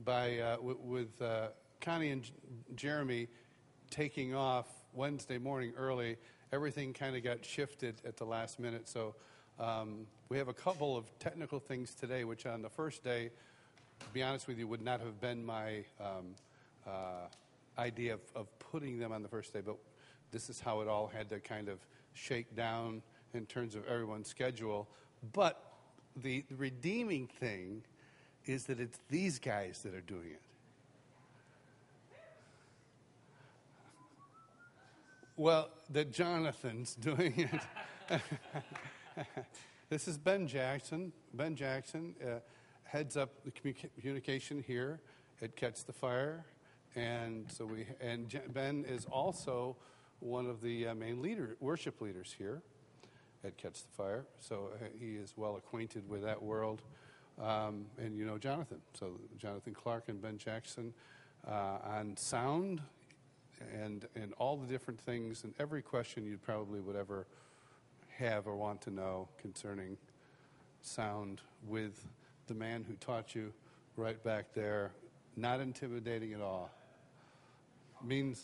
by with Connie and Jeremy taking off Wednesday morning early, everything kind of got shifted at the last minute. So we have a couple of technical things today, which on the first day, to be honest with you, would not have been my idea of putting them on the first day. But this is how it all had to kind of shake down in terms of everyone's schedule. But the redeeming thing is that it's these guys that are doing it. Well, that Jonathan's doing it. This is Ben Jackson. Ben Jackson heads up the communication here at Catch the Fire, and so Ben is also one of the main worship leaders here at Catch the Fire. So he is well acquainted with that world, and you know Jonathan. So Jonathan Clarke and Ben Jackson on sound. And all the different things and every question you probably would ever have or want to know concerning sound with the man who taught you right back there, not intimidating at all. Means,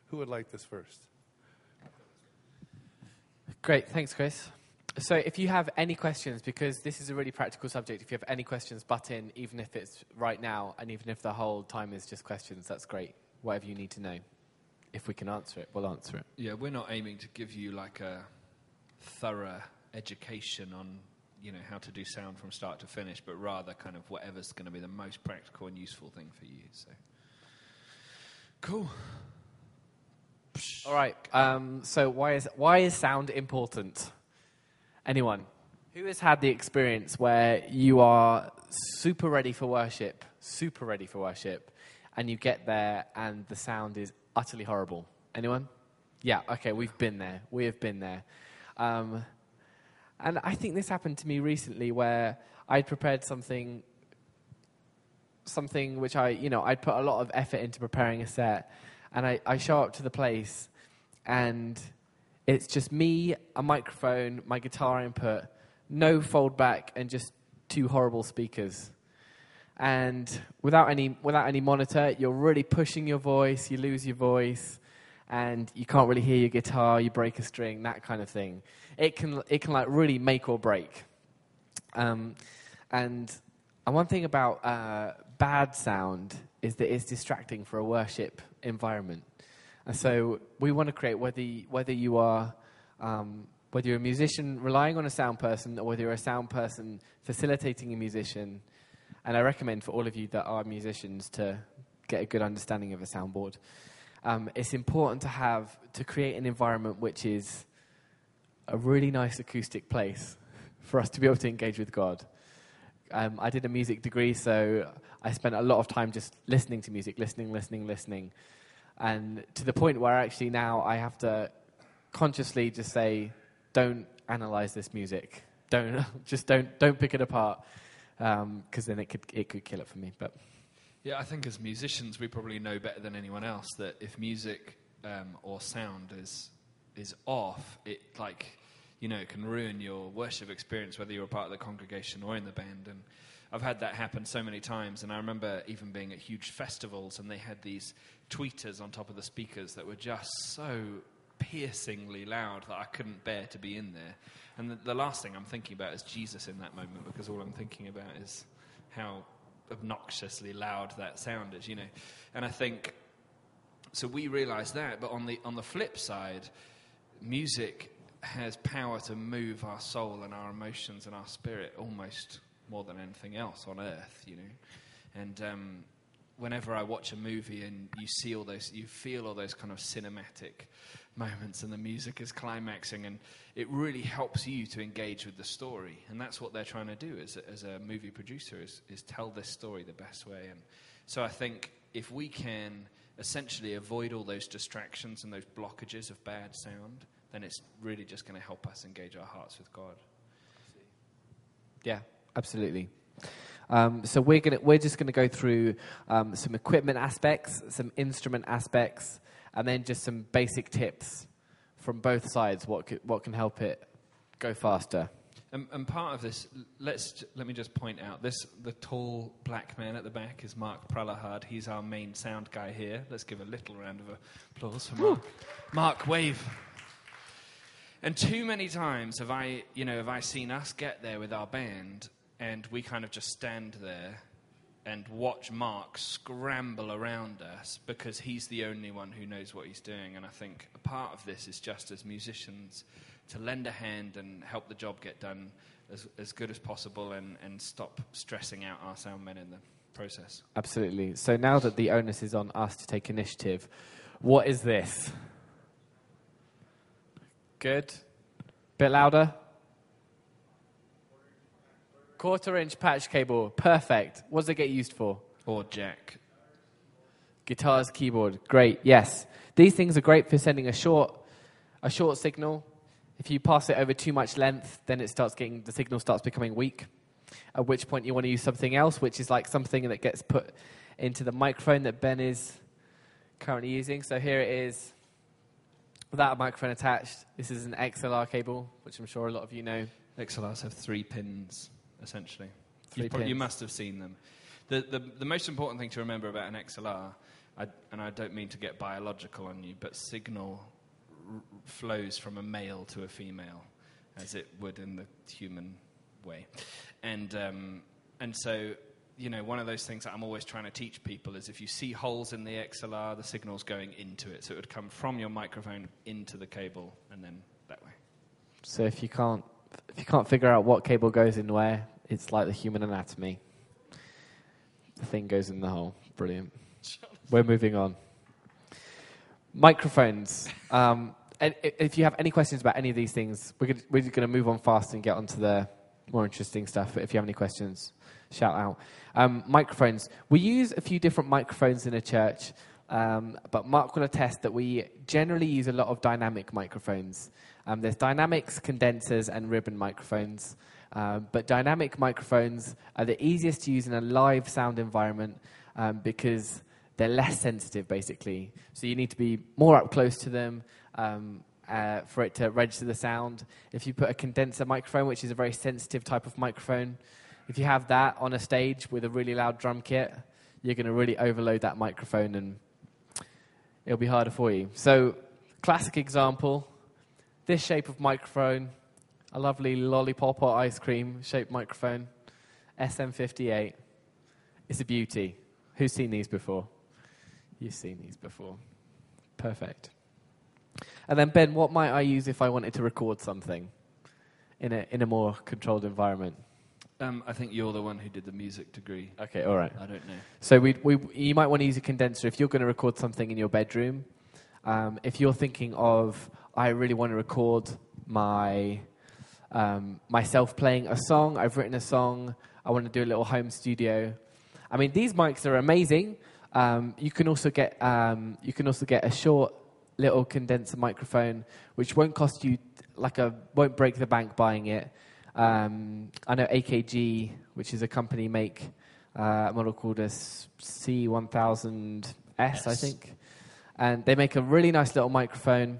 who would like this first? Great, thanks, Chris. So if you have any questions, because this is a really practical subject, if you have any questions, butt in, even if it's right now, and even if the whole time is just questions, that's great. Whatever you need to know. If we can answer it, we'll answer it. Yeah, we're not aiming to give you like a thorough education on, you know, how to do sound from start to finish, but rather kind of whatever's going to be the most practical and useful thing for you. So, cool. All right. So why is sound important? Anyone? Who has had the experience where you are super ready for worship, and you get there and the sound is utterly horrible? Anyone? Yeah, okay, we've been there. We have been there. And I think this happened to me recently where I'd prepared something which I'd put a lot of effort into preparing a set, and I show up to the place and it's just me, a microphone, my guitar input, no fold back, and just two horrible speakers. And without any monitor, you're really pushing your voice, you lose your voice, and you can't really hear your guitar, you break a string, that kind of thing. It can like really make or break. And one thing about bad sound is that it's distracting for a worship environment. And so we want to create, whether you're a musician relying on a sound person or whether you're a sound person facilitating a musician, and I recommend for all of you that are musicians to get a good understanding of a soundboard, it's important to create an environment which is a really nice acoustic place for us to be able to engage with God. I did a music degree, so I spent a lot of time just listening to music, listening. And to the point where actually now I have to consciously just say, don't analyze this music. Don't pick it apart, because then it could kill it for me. But yeah, I think as musicians we probably know better than anyone else that if music or sound is off, it can ruin your worship experience, whether you're a part of the congregation or in the band. And I've had that happen so many times, and I remember even being at huge festivals, and they had these tweeters on top of the speakers that were just so piercingly loud that I couldn't bear to be in there. And the last thing I'm thinking about is Jesus in that moment, because all I'm thinking about is how obnoxiously loud that sound is, you know. And I think, so we realize that, but on the flip side, music has power to move our soul and our emotions and our spirit almost more than anything else on earth, you know. And whenever I watch a movie and you feel all those kind of cinematic moments and the music is climaxing, and it really helps you to engage with the story. And that's what they're trying to do as a movie producer is tell this story the best way. And so I think if we can essentially avoid all those distractions and those blockages of bad sound, then it's really just going to help us engage our hearts with God. Yeah, absolutely. So we're just gonna go through some equipment aspects, some instrument aspects, and then just some basic tips from both sides. What can help it go faster. And part of this, let me just point out, the tall black man at the back is Mark Pralahard. He's our main sound guy here. Let's give a little round of applause for Mark. Mark, wave. And too many times have I seen us get there with our band, and we kind of just stand there and watch Mark scramble around us because he's the only one who knows what he's doing. And I think a part of this is just as musicians to lend a hand and help the job get done as good as possible and stop stressing out our sound men in the process. Absolutely. So now that the onus is on us to take initiative, what is this? Good. Bit louder. 1/4-inch patch cable. Perfect. What does it get used for? Or jack. Guitars, keyboard. Great. Yes. These things are great for sending a short signal. If you pass it over too much length, then the signal starts becoming weak, at which point you want to use something else, which is like something that gets put into the microphone that Ben is currently using. So here it is without a microphone attached. This is an XLR cable, which I'm sure a lot of you know. XLRs have 3 pins, essentially. 3 pins. You must have seen them. The most important thing to remember about an XLR, and I don't mean to get biological on you, but signal flows from a male to a female, as it would in the human way. And so, one of those things that I'm always trying to teach people is if you see holes in the XLR, the signal's going into it. So it would come from your microphone into the cable and then that way. So if you can't figure out what cable goes in where, it's like the human anatomy. The thing goes in the hole. Brilliant. We're moving on. Microphones. And if you have any questions about any of these things, we're going to move on fast and get onto the more interesting stuff. But if you have any questions, shout out. Microphones. We use a few different microphones in a church, but Mark will attest that we generally use a lot of dynamic microphones. There's dynamics, condensers, and ribbon microphones. But dynamic microphones are the easiest to use in a live sound environment because they're less sensitive, basically. So you need to be more up close to them for it to register the sound. If you put a condenser microphone, which is a very sensitive type of microphone, if you have that on a stage with a really loud drum kit, you're going to really overload that microphone and it'll be harder for you. So, classic example, this shape of microphone, a lovely lollipop or ice cream shaped microphone, SM58. It's a beauty. Who's seen these before? You've seen these before. Perfect. And then, Ben, what might I use if I wanted to record something in a more controlled environment? I think you're the one who did the music degree. Okay, all right. I don't know. So you might want to use a condenser if you're going to record something in your bedroom. If you're thinking of, I really want to record myself playing a song. I've written a song. I want to do a little home studio. I mean, these mics are amazing. You can also get a short little condenser microphone, which won't cost you won't break the bank buying it. I know AKG, which is a company, make a model called a C1000S, yes. I think, and they make a really nice little microphone,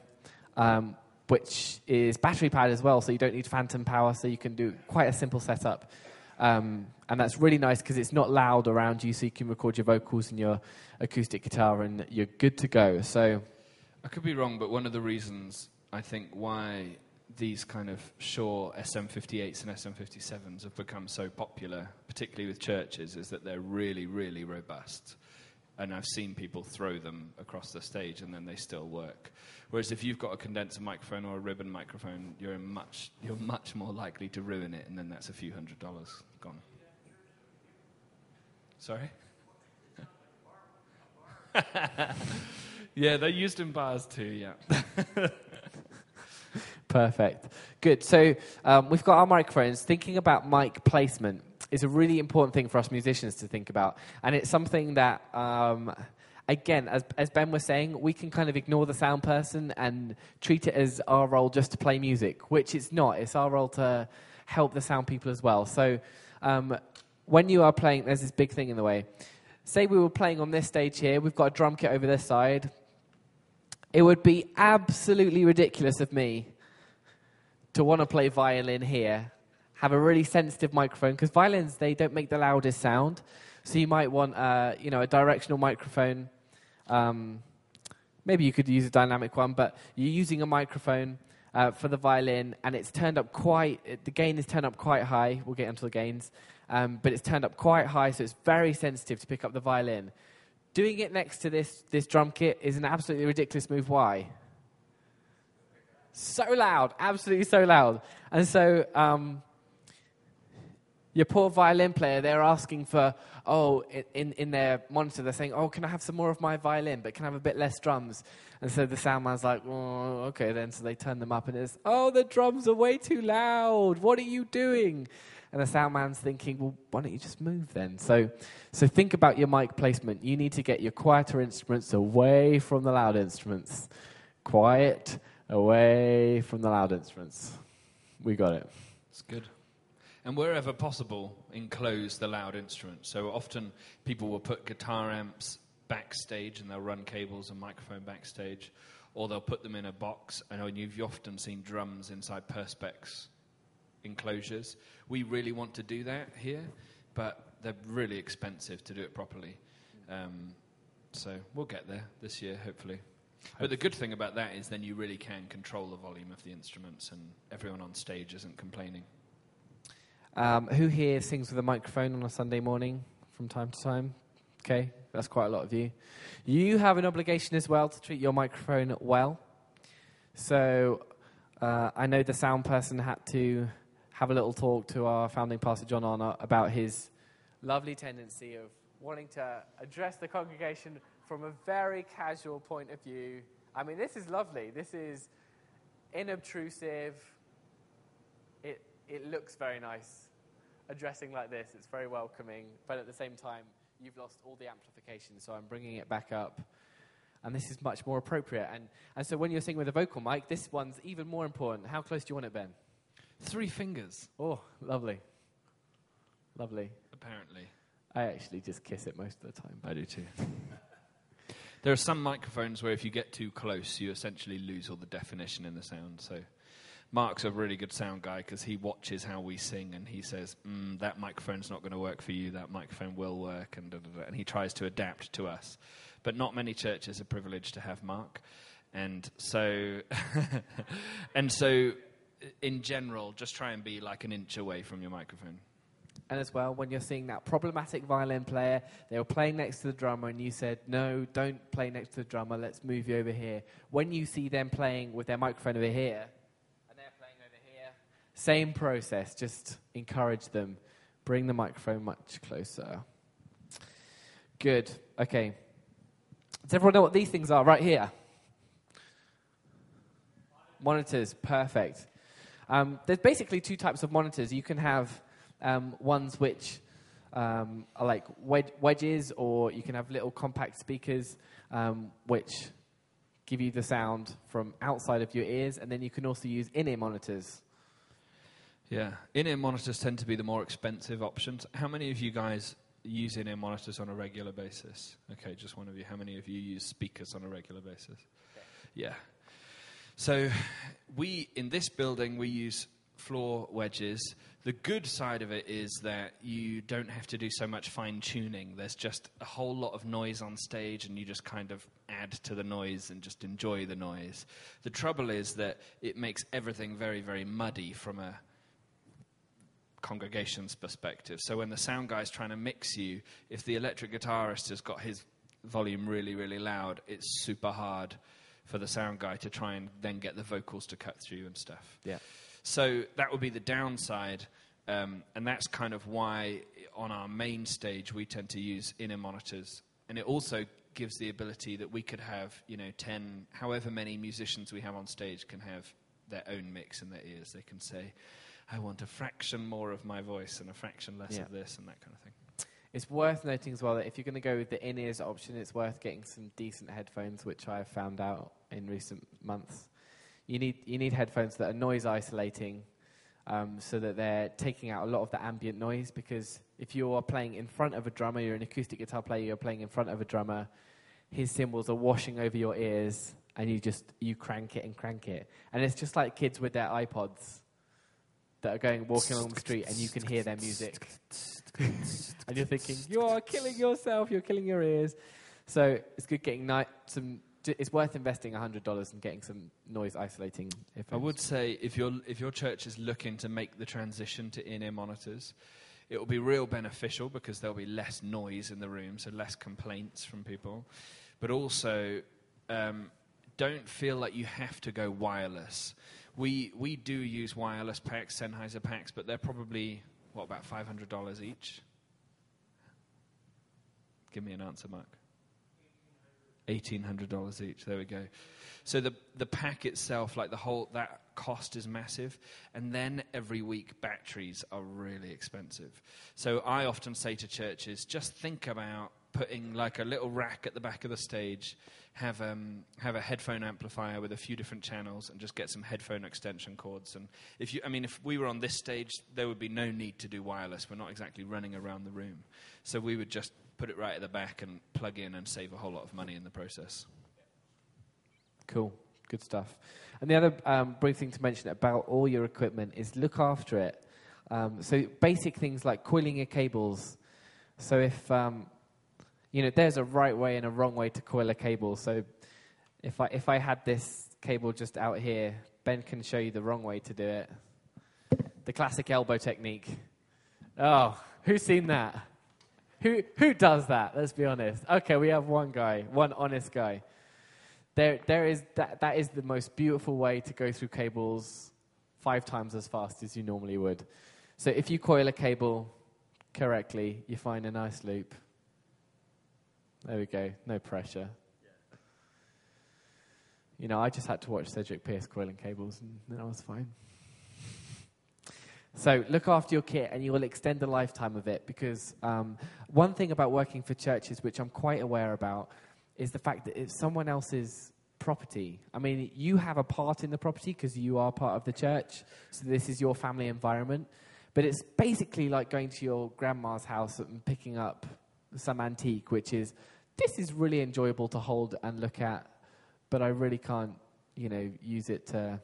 which is battery powered as well, so you don't need phantom power, so you can do quite a simple setup. And that's really nice because it's not loud around you, so you can record your vocals and your acoustic guitar, and you're good to go. So, I could be wrong, but one of the reasons I think why these kind of Shure SM58s and SM57s have become so popular, particularly with churches, is that they're really, really robust. And I've seen people throw them across the stage and then they still work. Whereas if you've got a condenser microphone or a ribbon microphone, you're much more likely to ruin it, and then that's a few $100s gone. Sorry? Yeah, they're used in bars too, yeah. Perfect. Good. So we've got our microphones. Thinking about mic placement is a really important thing for us musicians to think about. And it's something that, again, as Ben was saying, we can kind of ignore the sound person and treat it as our role just to play music, which it's not. It's our role to help the sound people as well. So when you are playing, there's this big thing in the way. Say we were playing on this stage here. We've got a drum kit over this side. It would be absolutely ridiculous of me to want to play violin here have a really sensitive microphone, because violins, they don't make the loudest sound. So you might want, a directional microphone. Maybe you could use a dynamic one, but you're using a microphone for the violin, and it's turned up the gain is turned up quite high. We'll get into the gains. But it's turned up quite high, so it's very sensitive to pick up the violin. Doing it next to this drum kit is an absolutely ridiculous move. Why? So loud, absolutely so loud. And so your poor violin player, they're asking for, in their monitor, they're saying, can I have some more of my violin, but can I have a bit less drums? And so the sound man's like, okay then. So they turn them up and it's, the drums are way too loud. What are you doing? And the sound man's thinking, well, why don't you just move then? So think about your mic placement. You need to get your quieter instruments away from the loud instruments. Quiet, away from the loud instruments. We got it. It's good. And wherever possible, enclose the loud instruments. So often people will put guitar amps backstage and they'll run cables and microphone backstage, or they'll put them in a box. I know you've often seen drums inside Perspex enclosures. We really want to do that here, but they're really expensive to do it properly. So we'll get there this year, hopefully. But the good thing about that is then you really can control the volume of the instruments and everyone on stage isn't complaining. Who here sings with a microphone on a Sunday morning from time to time? Okay, that's quite a lot of you. You have an obligation as well to treat your microphone well. So I know the sound person had to have a little talk to our founding pastor, John Arnott, about his lovely tendency of wanting to address the congregation from a very casual point of view. I mean, this is lovely. This is inobtrusive. It looks very nice addressing like this. It's very welcoming, but at the same time, you've lost all the amplification, so I'm bringing it back up. And this is much more appropriate. And so when you're singing with a vocal mic, this one's even more important. How close do you want it, Ben? 3 fingers. Oh, lovely. Lovely. Apparently. I actually just kiss it most of the time. I do too. There are some microphones where if you get too close, you essentially lose all the definition in the sound. So Mark's a really good sound guy because he watches how we sing and he says, that microphone's not going to work for you, that microphone will work, and he tries to adapt to us. But not many churches are privileged to have Mark. And so, in general, just try and be like an inch away from your microphone. And as well, when you're seeing that problematic violin player, they were playing next to the drummer and you said, no, don't play next to the drummer, let's move you over here. When you see them playing with their microphone over here, and they're playing over here, same process, just encourage them. Bring the microphone much closer. Good, okay. Does everyone know what these things are right here? Monitors, perfect. There's basically 2 types of monitors. You can have ones which are like wedges, or you can have little compact speakers which give you the sound from outside of your ears, and then you can also use in-ear monitors. Yeah, in-ear monitors tend to be the more expensive options. How many of you guys use in-ear monitors on a regular basis? Okay, just one of you. How many of you use speakers on a regular basis? Okay. Yeah. So in this building, we use floor wedges. The good side of it is that you don't have to do so much fine-tuning. There's just a whole lot of noise on stage, and you just kind of add to the noise and just enjoy the noise. The trouble is that it makes everything very, very muddy from a congregation's perspective. So when the sound guy's trying to mix you, if the electric guitarist has got his volume really, really loud, it's super hard for the sound guy to try and then get the vocals to cut through and stuff. Yeah. So that would be the downside, and that's kind of why on our main stage we tend to use in-ear monitors. And it also gives the ability that we could have, 10, however many musicians we have on stage can have their own mix in their ears. They can say, I want a fraction more of my voice and a fraction less of this and that kind of thing. It's worth noting as well that if you're going to go with the in-ears option, it's worth getting some decent headphones, which I have found out in recent months. You need headphones that are noise isolating, so that they're taking out a lot of the ambient noise, because if you're playing in front of a drummer, you're an acoustic guitar player, you're playing in front of a drummer, his cymbals are washing over your ears, and you crank it and crank it. And it's just like kids with their iPods. that are walking along the street, and you can hear their music. And you're thinking, you are killing yourself, you're killing your ears. So it's good getting it's worth investing $100 and getting some noise isolating earphones. I would say if your church is looking to make the transition to in-ear monitors, it will be real beneficial because there'll be less noise in the room, so less complaints from people. But also, don't feel like you have to go wireless. We do use wireless packs, Sennheiser packs, but they're probably, about $500 each? Give me an answer, Mark. $1,800 each. There we go. So the pack itself, like that cost is massive. And then every week, batteries are really expensive. So I often say to churches, just think about putting like a little rack at the back of the stage, have a headphone amplifier with a few different channels, and just get some headphone extension cords. And if we were on this stage, there would be no need to do wireless. We're not exactly running around the room. So we would just put it right at the back and plug in and save a whole lot of money in the process. Cool. Good stuff. And the other brief thing to mention about all your equipment is look after it. So basic things like coiling your cables. So if, there's a right way and a wrong way to coil a cable. So if I had this cable just out here, Ben can show you the wrong way to do it. The classic elbow technique. Oh, who's seen that? Who does that? Let's be honest. Okay, we have one honest guy. There is that is the most beautiful way to go through cables 5 times as fast as you normally would. So if you coil a cable correctly, you find a nice loop. There we go. No pressure. I just had to watch Cedric Pierce coiling cables, and then I was fine. So look after your kit, and you will extend the lifetime of it, because one thing about working for churches, which I'm quite aware about, is the fact that it's someone else's property. I mean, you have a part in the property because you are part of the church, so this is your family environment. But it's basically like going to your grandma's house and picking up some antique, which is, this is really enjoyable to hold and look at, but I really can't, use it to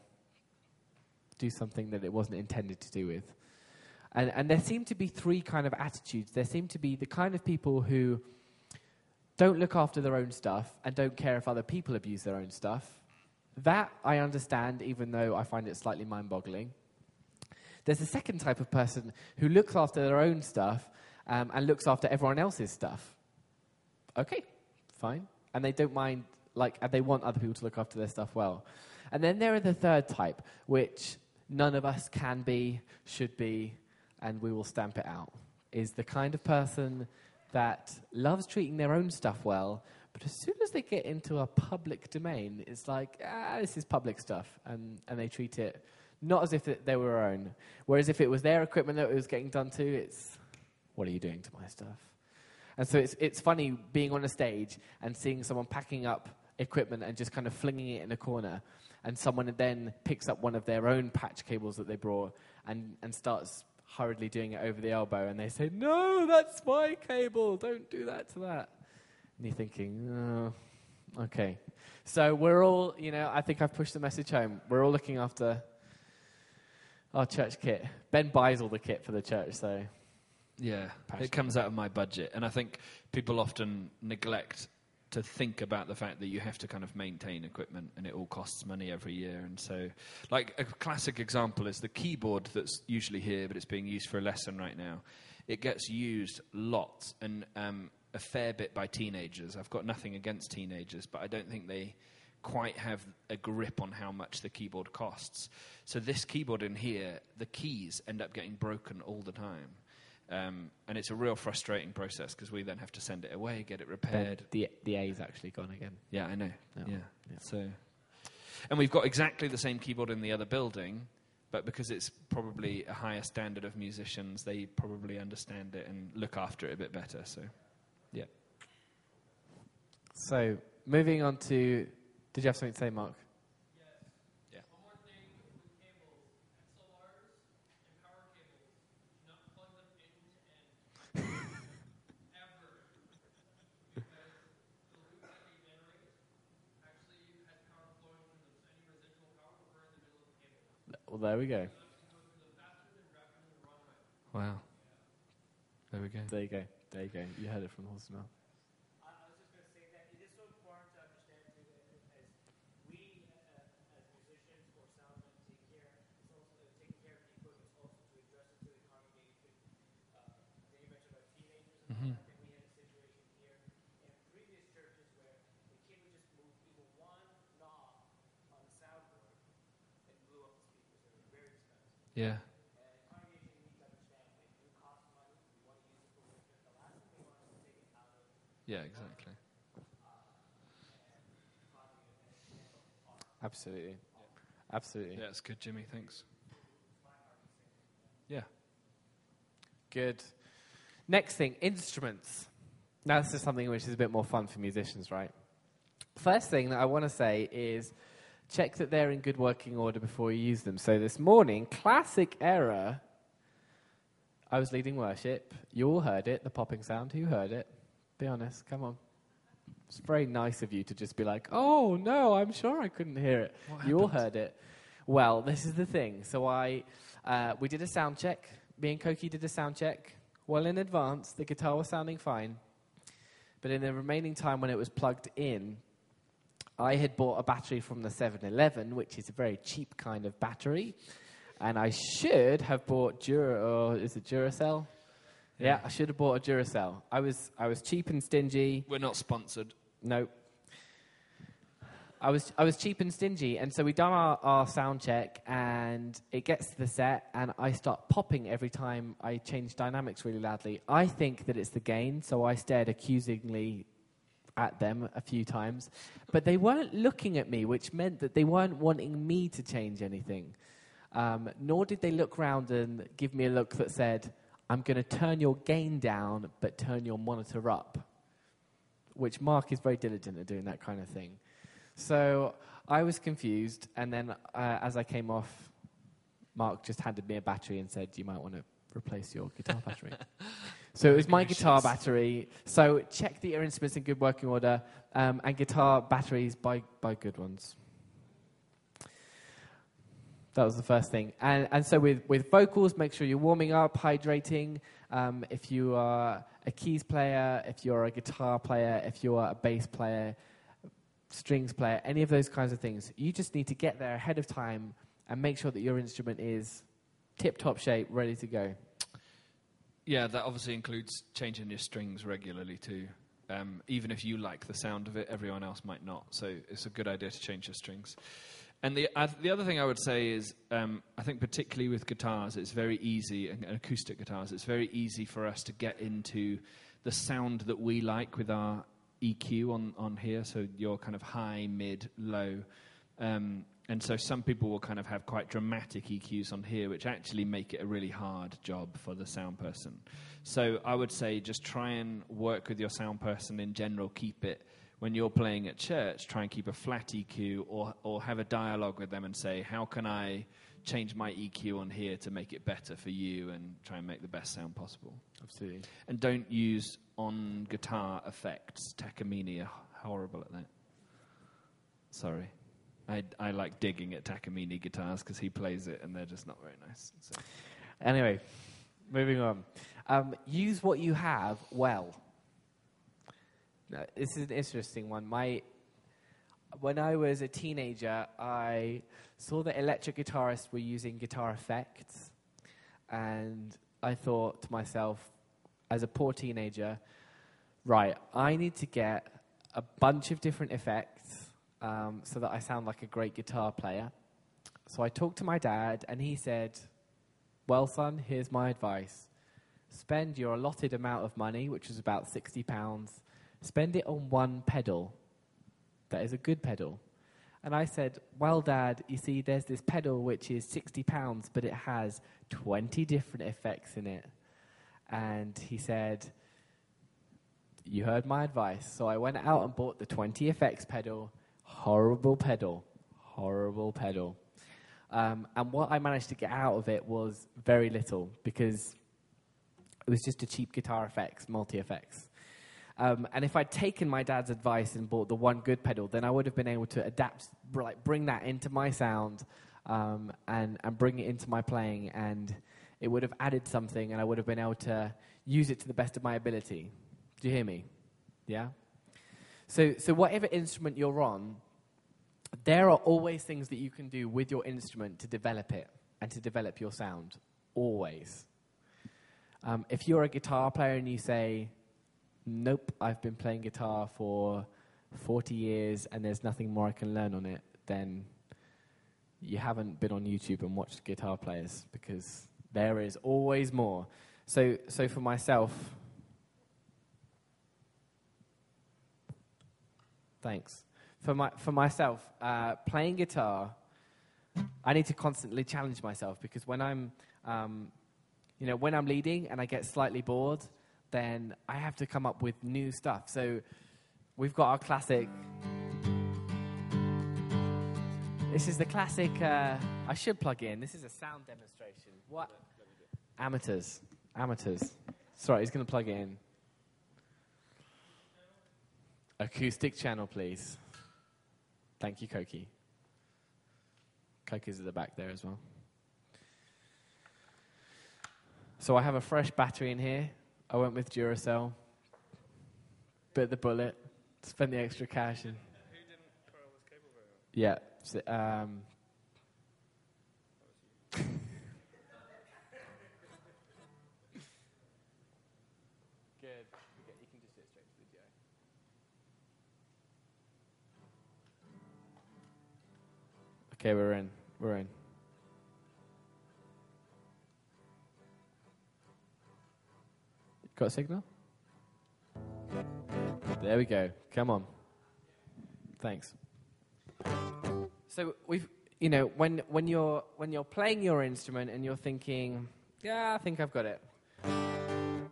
do something that it wasn't intended to do with. And there seem to be 3 kind of attitudes. There seem to be the kind of people who don't look after their own stuff and don't care if other people abuse their own stuff. That I understand, even though I find it slightly mind-boggling. There's a second type of person who looks after their own stuff and looks after everyone else's stuff. Okay, fine. And they don't mind, they want other people to look after their stuff well. And then there are the third type, which none of us can be, should be, and we will stamp it out, is the kind of person that loves treating their own stuff well, but as soon as they get into a public domain, it's like, this is public stuff, and they treat it not as if they were their own. Whereas if it was their equipment that it was getting done to, it's, what are you doing to my stuff? And so it's funny being on a stage and seeing someone packing up equipment and just kind of flinging it in a corner, and someone then picks up one of their own patch cables that they brought and starts hurriedly doing it over the elbow, and they say, no, that's my cable, don't do that to that. And you're thinking, oh, okay. So we're all, I think I've pushed the message home. We're all looking after our church kit. Ben buys all the kit for the church, so... Yeah, it comes out of my budget. And I think people often neglect to think about the fact that you have to kind of maintain equipment, and it all costs money every year. And so, like, a classic example is the keyboard that's usually here, but it's being used for a lesson right now. It gets used lots and a fair bit by teenagers. I've got nothing against teenagers, but I don't think they quite have a grip on how much the keyboard costs. So this keyboard in here, the keys end up getting broken all the time. And it's a real frustrating process because we then have to send it away, get it repaired. The A's actually gone again. Yeah, I know. No. Yeah. So, and we've got exactly the same keyboard in the other building, but because it's probably a higher standard of musicians, they probably understand it and look after it a bit better. So, yeah. So, moving on to... Did you have something to say, Mark? Well, there we go. we go. There you go. There you go. You heard it from the horse's mouth. I was just going to say that it is so important to understand too that as we as musicians or soundmen take care, it's also taking care of the equipment, it's also to address it to the congregation. They mentioned about teenagers. And I think we had a situation here in previous churches where the kid would just move even one knob on the soundboard and blew up the speakers. They were very expensive. Yeah. And the congregation needs to understand it do cost money. We want to use it for worship. The last thing we want is to take it out of Yeah, exactly. Absolutely. Absolutely. Yeah, it's good, Jimmy. Thanks. Yeah. Good. Next thing, instruments. Now, this is something which is a bit more fun for musicians, right? First thing that I want to say is check that they're in good working order before you use them. So this morning, classic error, I was leading worship. You all heard it, the popping sound. Who heard it? Be honest, come on. It's very nice of you to just be like, oh, no, I'm sure I couldn't hear it. You all heard it. Well, this is the thing. So we did a sound check. Me and Koki did a sound check. Well in advance, the guitar was sounding fine. But in the remaining time when it was plugged in, I had bought a battery from the 7-Eleven, which is a very cheap kind of battery. And I should have bought Duracell? Yeah, I should have bought a Duracell. I was cheap and stingy. We're not sponsored. No. I was cheap and stingy, and so we done our sound check, and it gets to the set, and I start popping every time I change dynamics really loudly. I think that it's the gain, so I stared accusingly at them a few times, but they weren't looking at me, which meant that they weren't wanting me to change anything. Nor did they look round and give me a look that said, I'm going to turn your gain down, but turn your monitor up, which Mark is very diligent at doing that kind of thing. So I was confused, and then as I came off, Mark just handed me a battery and said, you might want to replace your guitar battery. So it was my guitar battery. So check that your instruments in good working order, and guitar batteries, buy good ones. That was the first thing. And so with vocals, make sure you're warming up, hydrating. If you are a keys player, if you're a guitar player, if you are a bass player, strings player, any of those kinds of things, you just need to get there ahead of time and make sure that your instrument is tip-top shape, ready to go. Yeah, that obviously includes changing your strings regularly too. Even if you like the sound of it, everyone else might not. So it's a good idea to change your strings. And the other thing I would say is, I think particularly with guitars, it's very easy, and acoustic guitars, it's very easy for us to get into the sound that we like with our EQ on here, so your kind of high, mid, low. And so some people will kind of have quite dramatic EQs on here, which actually make it a really hard job for the sound person. So I would say just try and work with your sound person in general, keep it. When you're playing at church, try and keep a flat EQ or have a dialogue with them and say, how can I change my EQ on here to make it better for you and try and make the best sound possible. Absolutely. And don't use on guitar effects. Takamine are horrible at that. Sorry. I like digging at Takamine guitars because he plays it and they're just not very nice. So. Anyway, moving on. Use what you have well. Now, this is an interesting one. When I was a teenager, I saw that electric guitarists were using guitar effects, and I thought to myself, as a poor teenager, right, I need to get a bunch of different effects so that I sound like a great guitar player. So I talked to my dad, and he said, well, son, here's my advice. Spend your allotted amount of money, which is about £60, spend it on one pedal. That is a good pedal. And I said, well, Dad, you see, there's this pedal which is £60, but it has 20 different effects in it. And he said, you heard my advice. So I went out and bought the 20 effects pedal. Horrible pedal. Horrible pedal. And what I managed to get out of it was very little, because it was just a cheap guitar effects, multi-effects. And if I'd taken my dad's advice and bought the one good pedal, then I would have been able to adapt, like bring that into my sound and bring it into my playing, and it would have added something, and I would have been able to use it to the best of my ability. Do you hear me? Yeah? So whatever instrument you're on, there are always things that you can do with your instrument to develop it and to develop your sound. Always. If you're a guitar player and you say, nope, I've been playing guitar for 40 years and there's nothing more I can learn on it, then you haven't been on YouTube and watched guitar players, because there is always more. So for myself, thanks. For myself, playing guitar, I need to constantly challenge myself, because when I'm leading and I get slightly bored, then I have to come up with new stuff. So we've got our classic. This is the classic. I should plug in. This is a sound demonstration. What? Amateurs. Sorry, he's going to plug it in. Acoustic channel, please. Thank you, Koki. Koki's at the back there as well. So I have a fresh battery in here. I went with Duracell. Bit the bullet. Spent the extra cash. And Who didn't put all this cable very well? yeah. So, good. You can just do it straight to video. Okay, we're in. Got a signal? There we go. Come on. Thanks. So when you're playing your instrument and you're thinking, yeah, I think I've got it.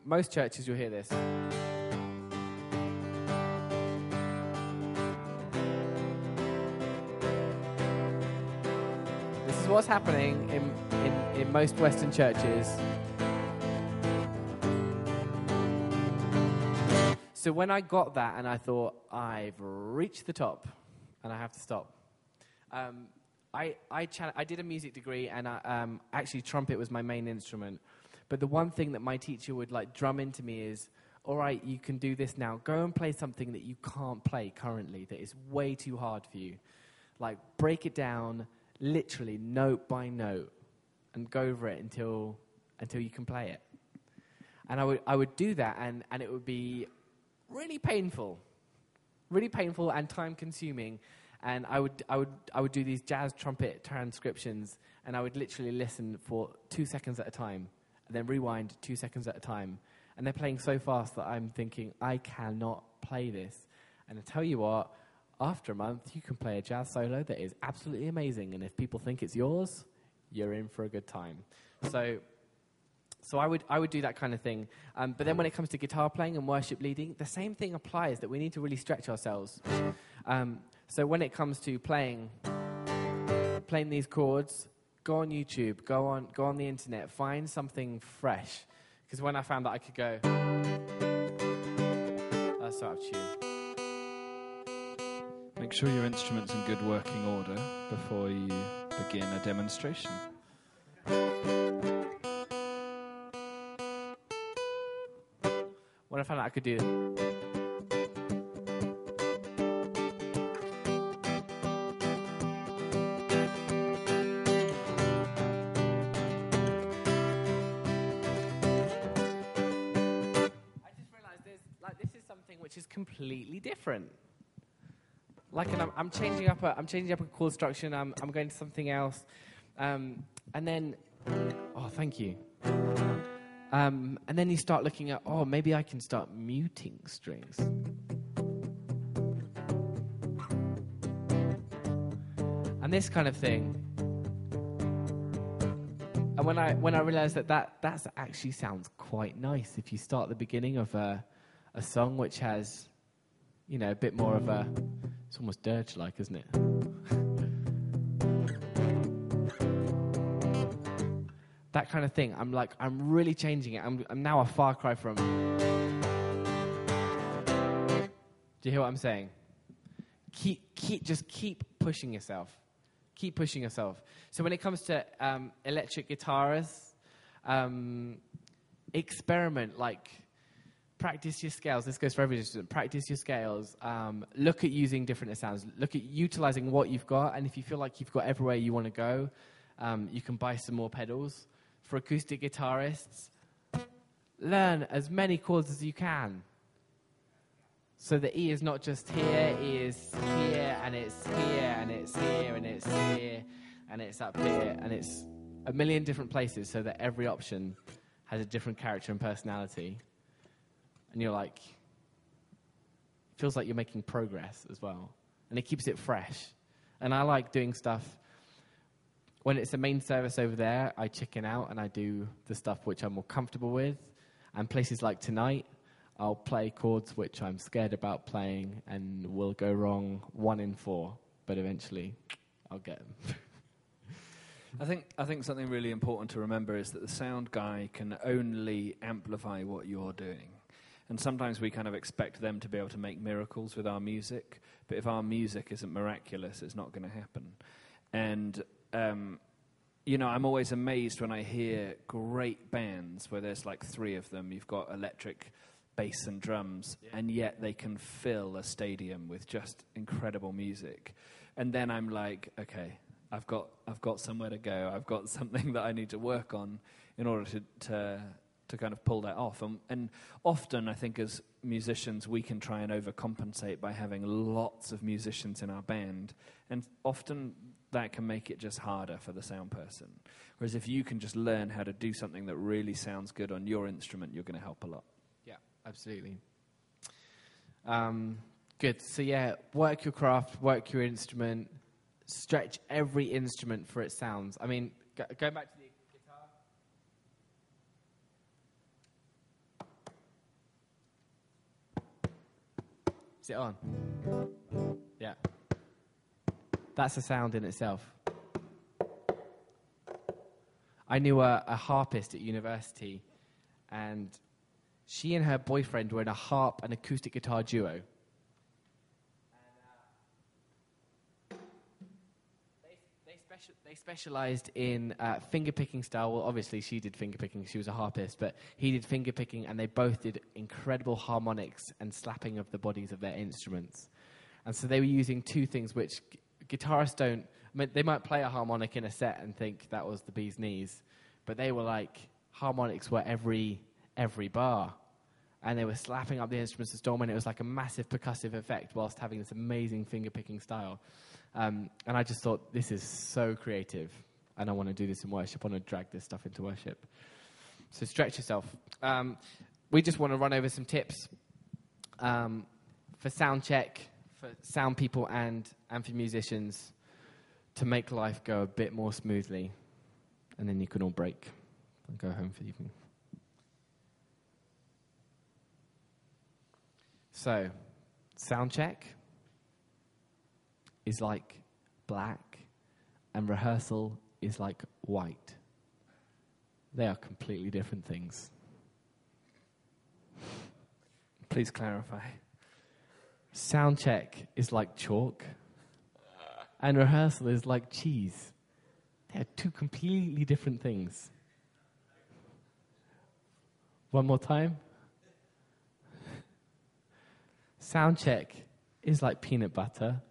Most churches you'll hear this. This is what's happening in most Western churches. So when I got that and I thought, I've reached the top and I have to stop, I did a music degree, and actually trumpet was my main instrument. But the one thing that my teacher would drum into me is, all right, you can do this now. Go and play something that you can't play currently, that is way too hard for you. Break it down literally note by note and go over it until you can play it. And I would do that, and it would be really painful and time-consuming. And I would do these jazz trumpet transcriptions, and I would literally listen for 2 seconds at a time, and then rewind 2 seconds at a time. And they're playing so fast that I'm thinking, I cannot play this. And I tell you what, after a month, you can play a jazz solo that is absolutely amazing. And if people think it's yours, you're in for a good time. So I would do that kind of thing. But then when it comes to guitar playing and worship leading, the same thing applies, that we need to really stretch ourselves. So when it comes to playing these chords, go on YouTube, go on the internet, find something fresh. Because when I found that I could go, that's out of tune. Make sure your instrument's in good working order before you begin a demonstration. When I found out I could do which is completely different. I'm changing up a chord structure. I'm going to something else, and then, oh, thank you. And then you start looking at, maybe I can start muting strings. And this kind of thing. And when I realized that actually sounds quite nice if you start the beginning of a song which has, a bit more of it's almost dirge-like, isn't it? That kind of thing. I'm really changing it. I'm now a far cry from. Do you hear what I'm saying? Keep pushing yourself. Keep pushing yourself. So when it comes to electric guitarists, experiment, like practice your scales. This goes for every instrument. Practice your scales. Look at using different sounds. Look at utilizing what you've got. And if you feel like you've got everywhere you want to go, you can buy some more pedals. For acoustic guitarists, learn as many chords as you can. So the E is not just here, E is here, and it's here, and it's here, and it's here, and it's up here, and it's a million different places so that every option has a different character and personality. And you're like, feels like you're making progress as well. And it keeps it fresh. And I like doing stuff. When it's the main service over there, I chicken out and I do the stuff which I'm more comfortable with. And places like tonight, I'll play chords which I'm scared about playing and will go wrong 1 in 4. But eventually, I'll get them. I think something really important to remember is that the sound guy can only amplify what you're doing. And sometimes we kind of expect them to be able to make miracles with our music. But if our music isn't miraculous, it's not going to happen. And, I'm always amazed when I hear great bands where there's like 3 of them. You've got electric, bass and drums, and yet they can fill a stadium with just incredible music. And then I'm like, okay, I've got somewhere to go. I've got something that I need to work on in order to kind of pull that off. And often, I think, as musicians, we can try and overcompensate by having lots of musicians in our band. And often, that can make it just harder for the sound person. Whereas if you can just learn how to do something that really sounds good on your instrument, you're going to help a lot. Yeah, absolutely. Good. So, work your craft, work your instrument, stretch every instrument for its sounds. I mean, going back to the guitar. Is it on? Yeah. That's a sound in itself. I knew a harpist at university, and she and her boyfriend were in a harp and acoustic guitar duo. They specialized in finger-picking style. Well, obviously, she did finger-picking. She was a harpist, but he did finger-picking, and they both did incredible harmonics and slapping of the bodies of their instruments. And so they were using 2 things which guitarists don't... I mean, they might play a harmonic in a set and think that was the bee's knees, but they were like, harmonics were every bar. And they were slapping up the instruments to storm, and it was like a massive percussive effect whilst having this amazing finger-picking style. And I just thought, this is so creative, and I want to do this in worship. I want to drag this stuff into worship. So stretch yourself. We just want to run over some tips for sound check, for sound people and for musicians to make life go a bit more smoothly. And then you can all break and go home for the evening. So, sound check is like black, and rehearsal is like white. They are completely different things. Please clarify. Sound check is like chalk, and rehearsal is like cheese. They are 2 completely different things. One more time. Sound check is like peanut butter.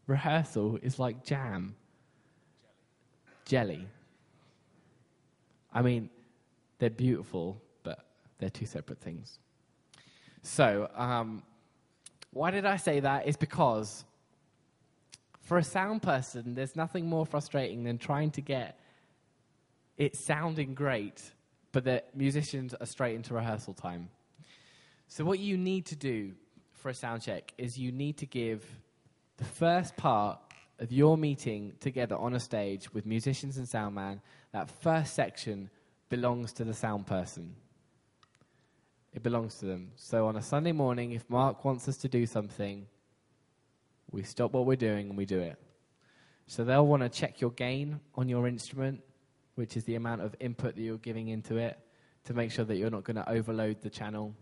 Rehearsal is like jam. Jelly. I mean, they're beautiful, but they're 2 separate things. So, why did I say that? It's because for a sound person, there's nothing more frustrating than trying to get it sounding great, but the musicians are straight into rehearsal time. So what you need to do for a sound check is you need to give the first part of your meeting together on a stage with musicians and sound man. That first section belongs to the sound person. It belongs to them. So on a Sunday morning, if Mark wants us to do something, we stop what we're doing and we do it. So they'll want to check your gain on your instrument, which is the amount of input that you're giving into it, to make sure that you're not going to overload the channel.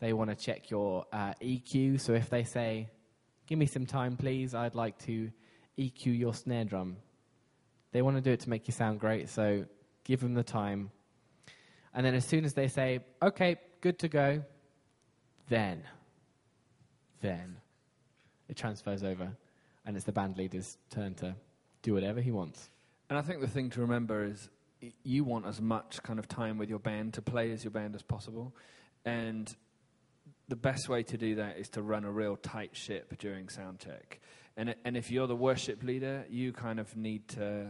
They want to check your EQ. So if they say, give me some time, please, I'd like to EQ your snare drum. They want to do it to make you sound great, so give them the time. And then as soon as they say, okay, good to go, then it transfers over. And it's the band leader's turn to do whatever he wants. And I think the thing to remember is you want as much kind of time with your band to play as your band as possible. And the best way to do that is to run a real tight ship during sound check. And if you're the worship leader, you kind of need to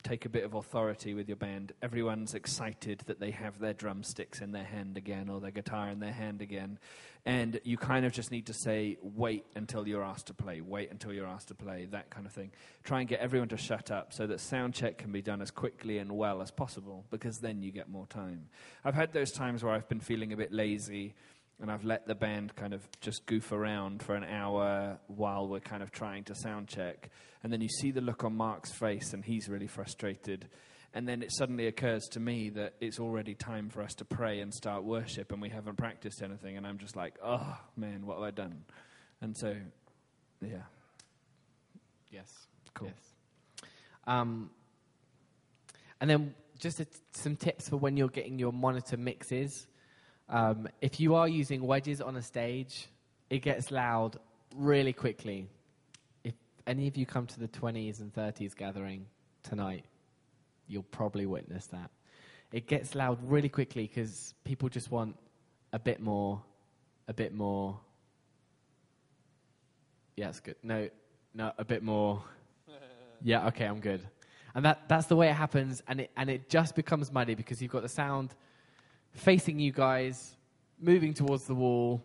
take a bit of authority with your band. Everyone's excited that they have their drumsticks in their hand again or their guitar in their hand again. And you kind of just need to say, wait until you're asked to play, wait until you're asked to play, that kind of thing. Try and get everyone to shut up so that sound check can be done as quickly and well as possible, because then you get more time. I've had those times where I've been feeling a bit lazy and I've let the band kind of just goof around for an hour while we're kind of trying to sound check. And then you see the look on Mark's face and he's really frustrated. And then it suddenly occurs to me that it's already time for us to pray and start worship and we haven't practiced anything. And I'm just like, oh, man, what have I done? And so, yeah. Yes. Cool. Yes. And then just some tips for when you're getting your monitor mixes. If you are using wedges on a stage, it gets loud really quickly. If any of you come to the 20s and 30s gathering tonight, you'll probably witness that. It gets loud really quickly because people just want a bit more. Yeah, it's good. No, a bit more. Yeah, okay, I'm good. And that's the way it happens, and it just becomes muddy because you've got the sound facing you guys, moving towards the wall.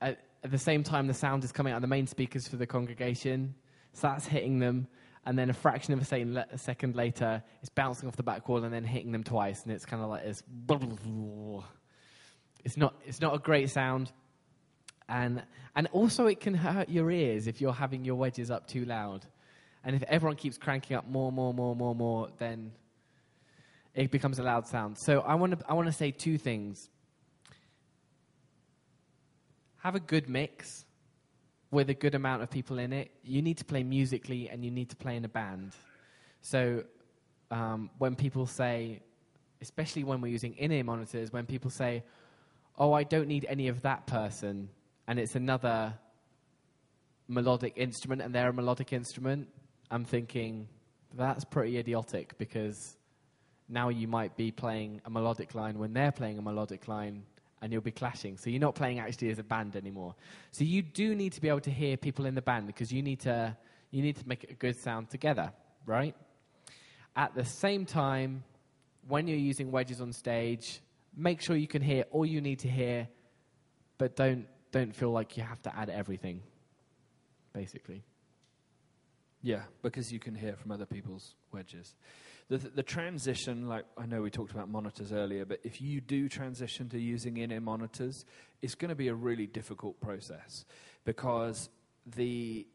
At the same time, the sound is coming out of the main speakers for the congregation, so that's hitting them. And then a fraction of a second later, it's bouncing off the back wall and then hitting them twice, and it's kind of like this. It's not a great sound, and also it can hurt your ears if you're having your wedges up too loud. And if everyone keeps cranking up more, then it becomes a loud sound. So I want to say two things. Have a good mix with a good amount of people in it. You need to play musically and you need to play in a band. So when people say, especially when we're using in-ear monitors, when people say, oh, I don't need any of that person, and it's another melodic instrument and they're a melodic instrument, I'm thinking, that's pretty idiotic, because now you might be playing a melodic line when they're playing a melodic line, and you'll be clashing. So you're not playing actually as a band anymore. So you do need to be able to hear people in the band, because you need to make a good sound together, right? At the same time, when you're using wedges on stage, make sure you can hear all you need to hear, but don't feel like you have to add everything, basically. Yeah, because you can hear from other people's wedges. The transition, like I know we talked about monitors earlier, but if you do transition to using in-ear monitors, it's going to be a really difficult process, because it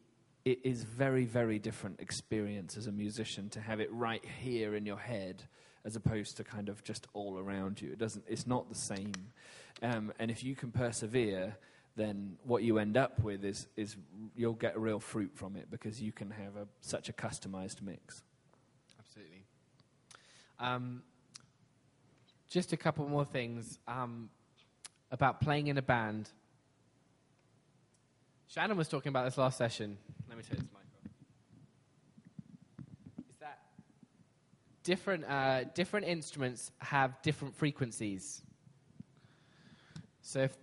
is very, very different experience as a musician to have it right here in your head as opposed to kind of just all around you. It's not the same. And if you can persevere, then what you end up with is you'll get a real fruit from it, because you can have such a customized mix. Absolutely. Just a couple more things about playing in a band. Shannon was talking about this last session. Let me take this mic off. Is that different instruments have different frequencies. So if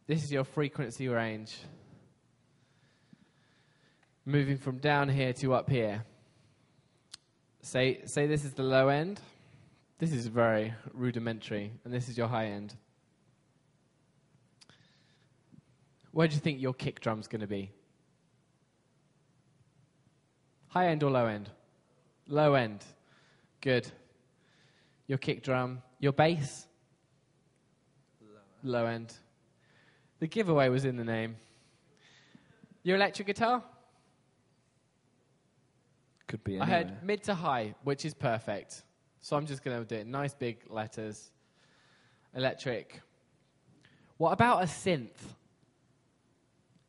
this is your frequency range, moving from down here to up here. Say this is the low end. This is very rudimentary, and this is your high end. Where do you think your kick drum's going to be? High end or low end? Low end. Good. Your kick drum. Your bass? Low end. The giveaway was in the name. Your electric guitar? Could be I anywhere. heard mid to high, which is perfect. So I'm just going to do it. Nice big letters. Electric. What about a synth?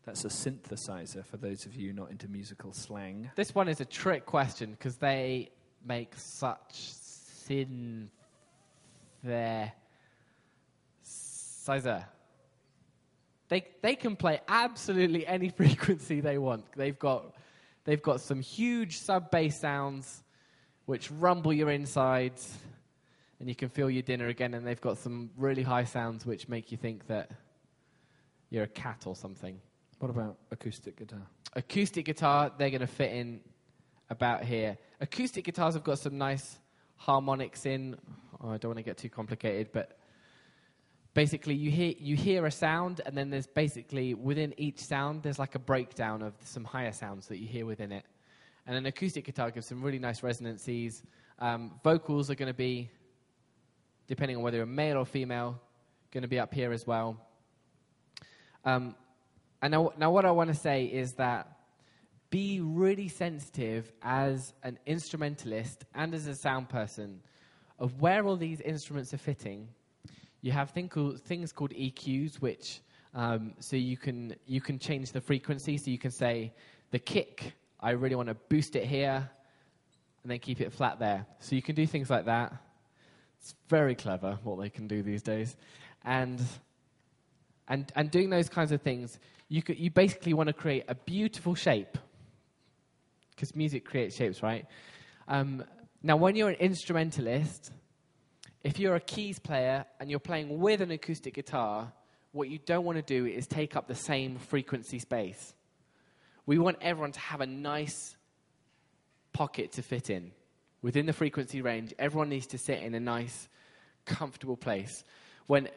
That's a synthesizer, for those of you not into musical slang. This one is a trick question because they make such synth Sizer. They can play absolutely any frequency they want. They've got some huge sub-bass sounds which rumble your insides, and you can feel your dinner again. And they've got some really high sounds which make you think that you're a cat or something. What about acoustic guitar? Acoustic guitar, they're going to fit in about here. Acoustic guitars have got some nice harmonics in. Oh, I don't want to get too complicated, but basically you hear a sound, and then there's basically within each sound there's like a breakdown of some higher sounds that you hear within it. And an acoustic guitar gives some really nice resonances. Vocals are going to be, depending on whether you're male or female, going to be up here as well. And now what I want to say is that be really sensitive as an instrumentalist and as a sound person of where all these instruments are fitting. You have things called EQs, which so you can change the frequency. So you can say the kick, I really want to boost it here, and then keep it flat there. So you can do things like that. It's very clever what they can do these days, and doing those kinds of things, you basically want to create a beautiful shape, because music creates shapes, right? Now, when you're an instrumentalist, if you're a keys player and you're playing with an acoustic guitar, what you don't want to do is take up the same frequency space. We want everyone to have a nice pocket to fit in. Within the frequency range, everyone needs to sit in a nice, comfortable place. When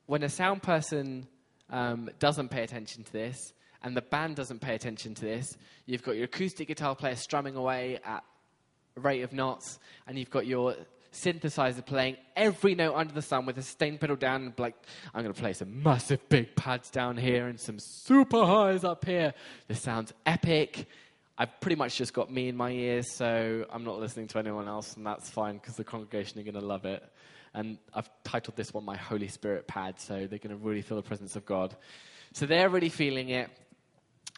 a sound person doesn't pay attention to this, and the band doesn't pay attention to this, you've got your acoustic guitar player strumming away at a rate of knots, and you've got your synthesizer playing every note under the sun with a sustain pedal down, and like, I'm going to play some massive big pads down here and some super highs up here. This sounds epic. I've pretty much just got me in my ears, so I'm not listening to anyone else, and that's fine because the congregation are going to love it. And I've titled this one my Holy Spirit pad, so they're going to really feel the presence of God. So they're really feeling it,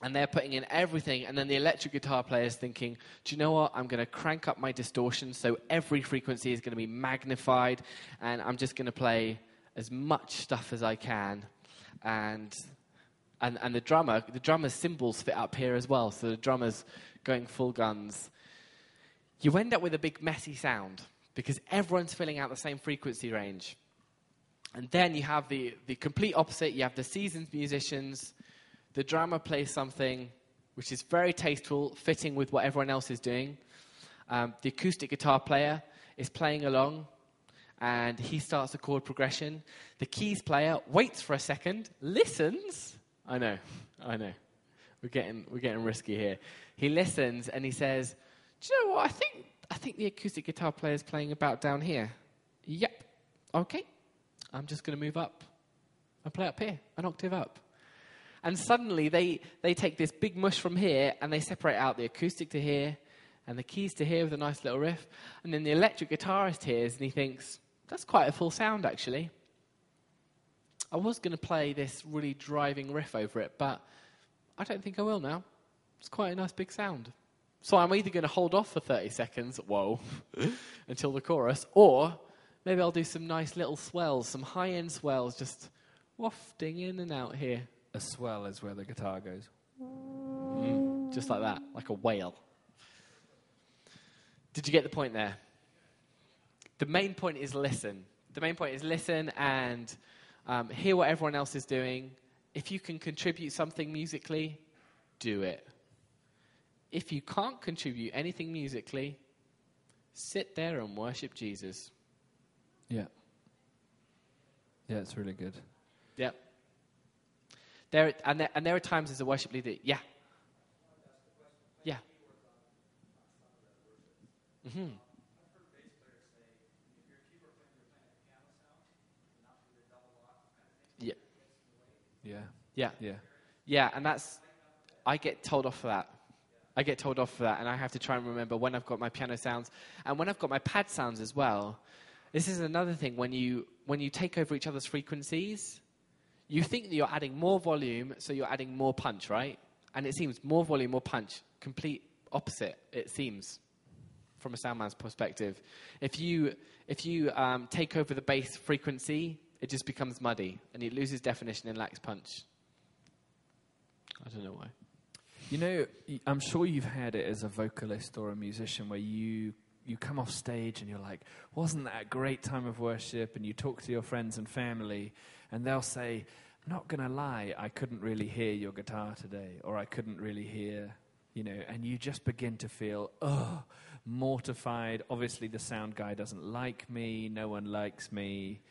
and they're putting in everything. And then the electric guitar player is thinking, do you know what? I'm going to crank up my distortion, so every frequency is going to be magnified, and I'm just going to play as much stuff as I can. And the drummer's cymbals fit up here as well, so the drummer's going full guns. You end up with a big messy sound, because everyone's filling out the same frequency range. And then you have the complete opposite. You have the seasoned musicians. The drummer plays something which is very tasteful, fitting with what everyone else is doing. The acoustic guitar player is playing along, and he starts a chord progression. The keys player waits for a second, listens. I know. We're getting risky here. He listens, and he says, do you know what? I think the acoustic guitar player is playing about down here. Yep. Okay. I'm just going to move up and play up here, an octave up. And suddenly they take this big mush from here and they separate out the acoustic to here and the keys to here with a nice little riff. And then the electric guitarist hears and he thinks, that's quite a full sound actually. I was going to play this really driving riff over it, but I don't think I will now. It's quite a nice big sound. So I'm either going to hold off for 30 seconds, until the chorus, or maybe I'll do some nice little swells, some high-end swells, just wafting in and out here. A swell is where the guitar goes. Just like that, like a whale. Did you get the point there? The main point is listen. The main point is listen and hear what everyone else is doing. If you can contribute something musically, do it. If you can't contribute anything musically, sit there and worship Jesus. Yeah. Yeah, it's really good. Yeah. There are times as a worship leader, yeah. Mm-hmm. Yeah, and I get told off for that. And I have to try and remember when I've got my piano sounds and when I've got my pad sounds as well. This is another thing, when you take over each other's frequencies, you think that you're adding more volume, so you're adding more punch, right? And it seems more volume, more punch, complete opposite, it seems, from a sound man's perspective. If you take over the bass frequency, it just becomes muddy, and it loses definition and lacks punch. I don't know why. You know, I'm sure you've had it as a vocalist or a musician where you come off stage and you're like, wasn't that a great time of worship? And you talk to your friends and family, and they'll say, not going to lie, I couldn't really hear your guitar today, or I couldn't really hear, and you just begin to feel, mortified. Obviously, the sound guy doesn't like me. No one likes me.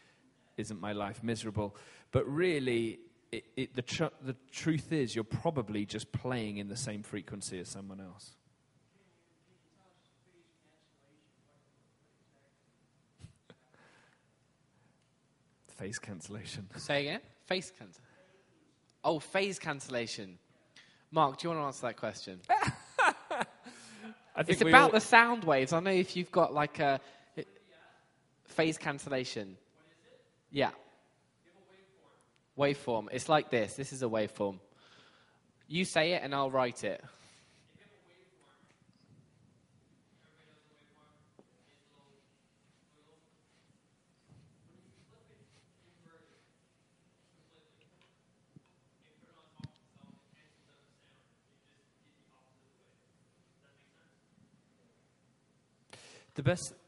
Isn't my life miserable? But really, the truth is you're probably just playing in the same frequency as someone else. Phase cancellation. Say again? Phase cancellation. Oh, phase cancellation. Mark, do you want to answer that question? It's about the sound waves. I know if you've got like a phase cancellation. What is it? Yeah. Waveform. It's like this. This is a waveform. You say it and I'll write it.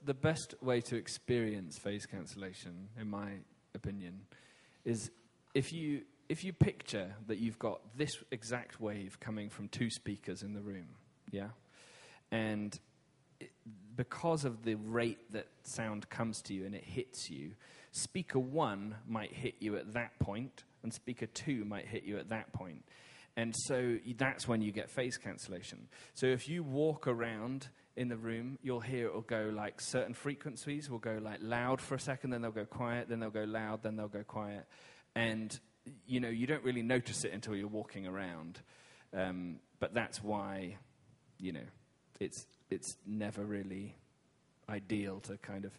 The best way to experience phase cancellation, in my opinion, is if you picture that you've got this exact wave coming from two speakers in the room, yeah, and because of the rate that sound comes to you and it hits you, speaker 1 might hit you at that point, and speaker 2 might hit you at that point. And so that's when you get phase cancellation. So if you walk around in the room, you'll hear it will go like certain frequencies will go like loud for a second, then they'll go quiet, then they'll go loud, then they'll go quiet. And, you don't really notice it until you're walking around. But that's why, it's never really ideal to kind of,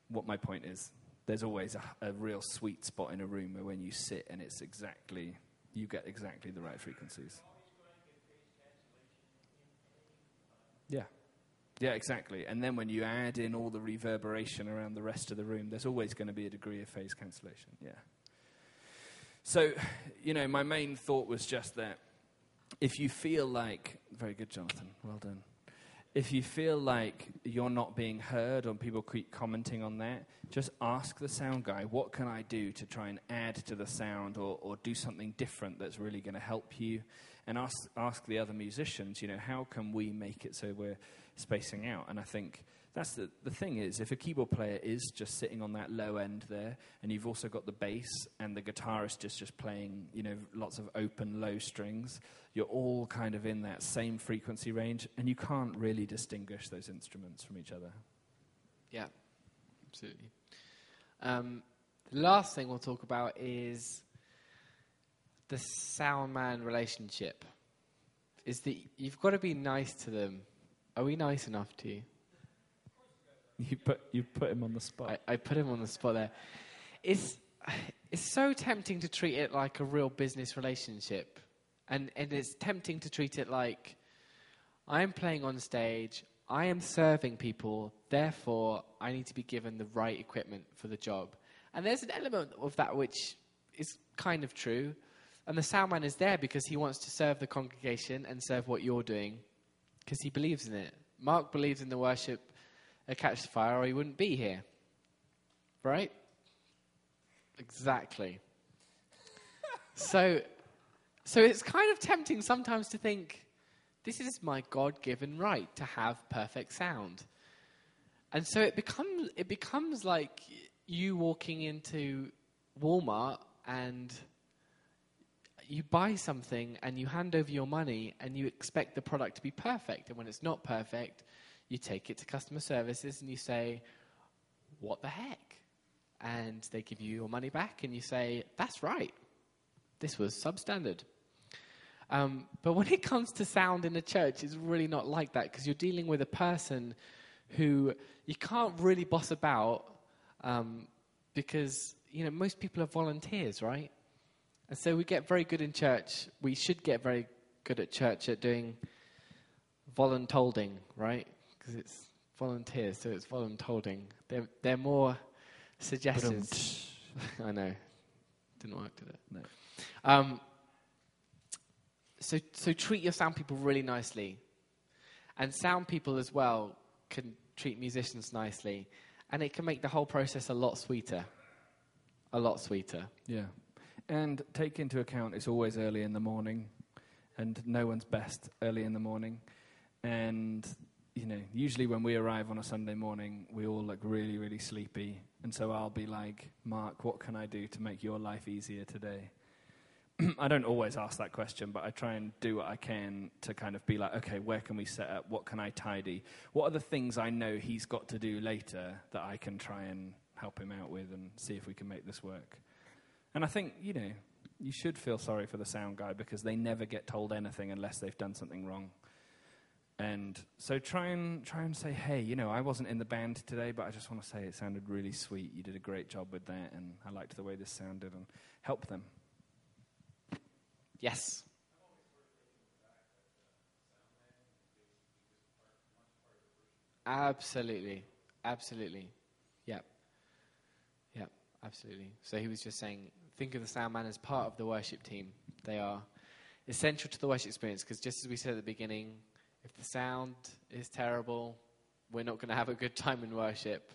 what my point is, there's always a real sweet spot in a room where when you sit and you get exactly the right frequencies. Yeah. Yeah, exactly. And then when you add in all the reverberation around the rest of the room, there's always going to be a degree of phase cancellation. Yeah. So, my main thought was just that if you feel like, very good, Jonathan, well done. If you feel like you're not being heard or people keep commenting on that, just ask the sound guy, what can I do to try and add to the sound or do something different that's really going to help you? And ask the other musicians, how can we make it so we're spacing out? And I think that's the thing is, if a keyboard player is just sitting on that low end there, and you've also got the bass and the guitarist is just playing, lots of open low strings, you're all kind of in that same frequency range, and you can't really distinguish those instruments from each other. Yeah, absolutely. The last thing we'll talk about is the sound-man relationship. You've got to be nice to them. Are we nice enough to you? You put him on the spot. I put him on the spot there. It's so tempting to treat it like a real business relationship. And it's tempting to treat it like, I am playing on stage, I am serving people, therefore I need to be given the right equipment for the job. And there's an element of that which is kind of true. And the soundman is there because he wants to serve the congregation and serve what you're doing because he believes in it. Mark believes in the worship at Catch the Fire or he wouldn't be here. Right? Exactly. So it's kind of tempting sometimes to think, this is my God-given right to have perfect sound. And so it becomes like you walking into Walmart and you buy something and you hand over your money and you expect the product to be perfect. And when it's not perfect, you take it to customer services and you say, what the heck? And they give you your money back and you say, that's right. This was substandard. But when it comes to sound in a church, it's really not like that because you're dealing with a person who you can't really boss about because, most people are volunteers, right? And so we get very good in church. We should get very good at church at doing voluntolding, right? Because it's volunteers, so it's voluntolding. They're more suggestions. I know. Didn't work, did it? No. So treat your sound people really nicely. And sound people as well can treat musicians nicely. And it can make the whole process a lot sweeter. A lot sweeter. Yeah. And take into account it's always early in the morning, and no one's best early in the morning. And, you know, usually when we arrive on a Sunday morning, we all look really, really sleepy. And so I'll be like, Mark, what can I do to make your life easier today? I don't always ask that question, but I try and do what I can to kind of be like, okay, where can we set up? What can I tidy? What are the things I know he's got to do later that I can try and help him out with and see if we can make this work? And I think, you know, you should feel sorry for the sound guy because they never get told anything unless they've done something wrong. And so try and say, hey, you know, I wasn't in the band today, but I just want to say it sounded really sweet. You did a great job with that, and I liked the way this sounded, and help them. Yes. Absolutely. Absolutely. Yep. Yep. Absolutely. So he was just saying, think of the sound man as part of the worship team. They are essential to the worship experience because just as we said at the beginning, if the sound is terrible, we're not going to have a good time in worship.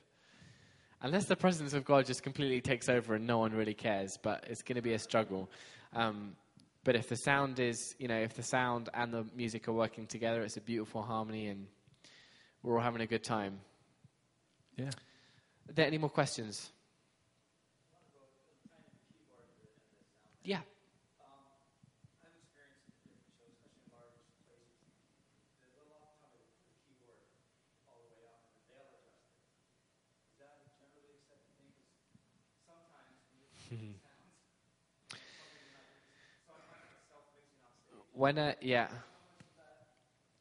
Unless the presence of God just completely takes over and no one really cares, but it's going to be a struggle. But if the sound is, you know, if the sound and the music are working together, it's a beautiful harmony and we're all having a good time. Yeah. Are there any more questions? Yeah. I've experienced in different shows, especially in large places, there's a lot of time with the keyboard all the way up and they'll adjust it. Is that a generally accepted thing? Because sometimes when you're playing sounds, something you're not used to. So I find myself mixing on stage.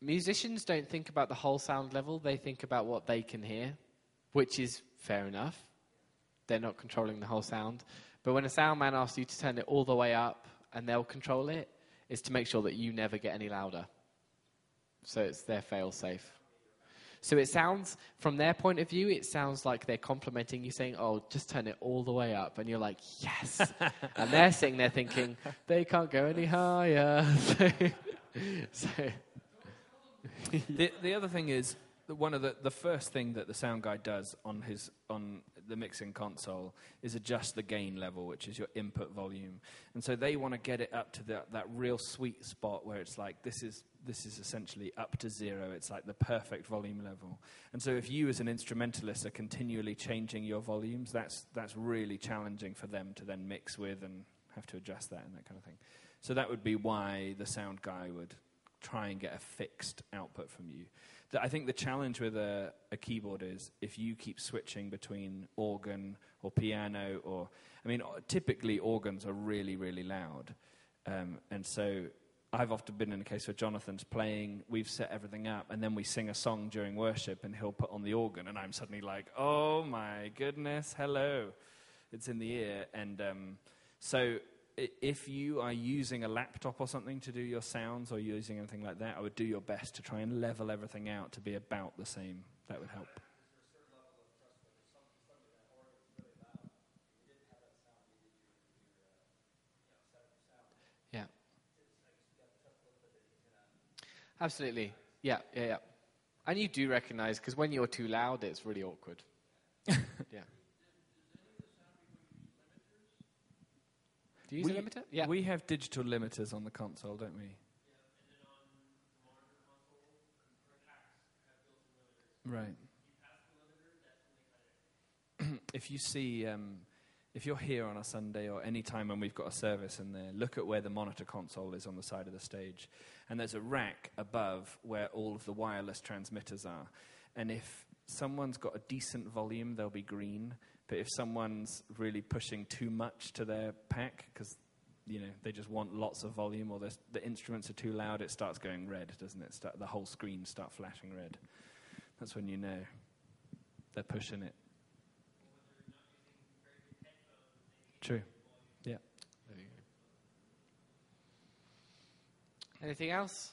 Musicians don't think about the whole sound level. They think about what they can hear, which is fair enough. They're not controlling the whole sound. But when a sound man asks you to turn it all the way up and they'll control it, it's to make sure that you never get any louder. So it's their fail-safe. So it sounds, from their point of view, it sounds like they're complimenting you, saying, oh, just turn it all the way up. And you're like, yes. And they're sitting there thinking, they can't go any higher. so The other thing is that one of the first thing that the sound guy does on the mixing console is adjust the gain level, which is your input volume. And so they want to get it up to that real sweet spot where it's like this is essentially up to 0. It's like the perfect volume level. And so if you as an instrumentalist are continually changing your volumes, that's really challenging for them to then mix with and have to adjust that and that kind of thing. So that would be why the sound guy would try and get a fixed output from you. I think the challenge with a keyboard is if you keep switching between organ or piano typically organs are really, really loud. And so I've often been in a case where Jonathan's playing, we've set everything up, and then we sing a song during worship and he'll put on the organ and I'm suddenly like, oh my goodness, hello. It's in the ear. And so if you are using a laptop or something to do your sounds or using anything like that, I would do your best to try and level everything out to be about the same. That would help. yeah. Absolutely. Yeah. And you do recognize, because when you're too loud, it's really awkward. Yeah. Do you use a limiter? Yeah. We have digital limiters on the console, don't we? Right. If you see, if you're here on a Sunday or any time when we've got a service in there, look at where the monitor console is on the side of the stage. And there's a rack above where all of the wireless transmitters are. And if someone's got a decent volume, they'll be green. But if someone's really pushing too much to their pack, because they just want lots of volume, or the instruments are too loud, it starts going red, doesn't it? The whole screen starts flashing red. That's when you know they're pushing it. True. Yeah. There you go. Anything else?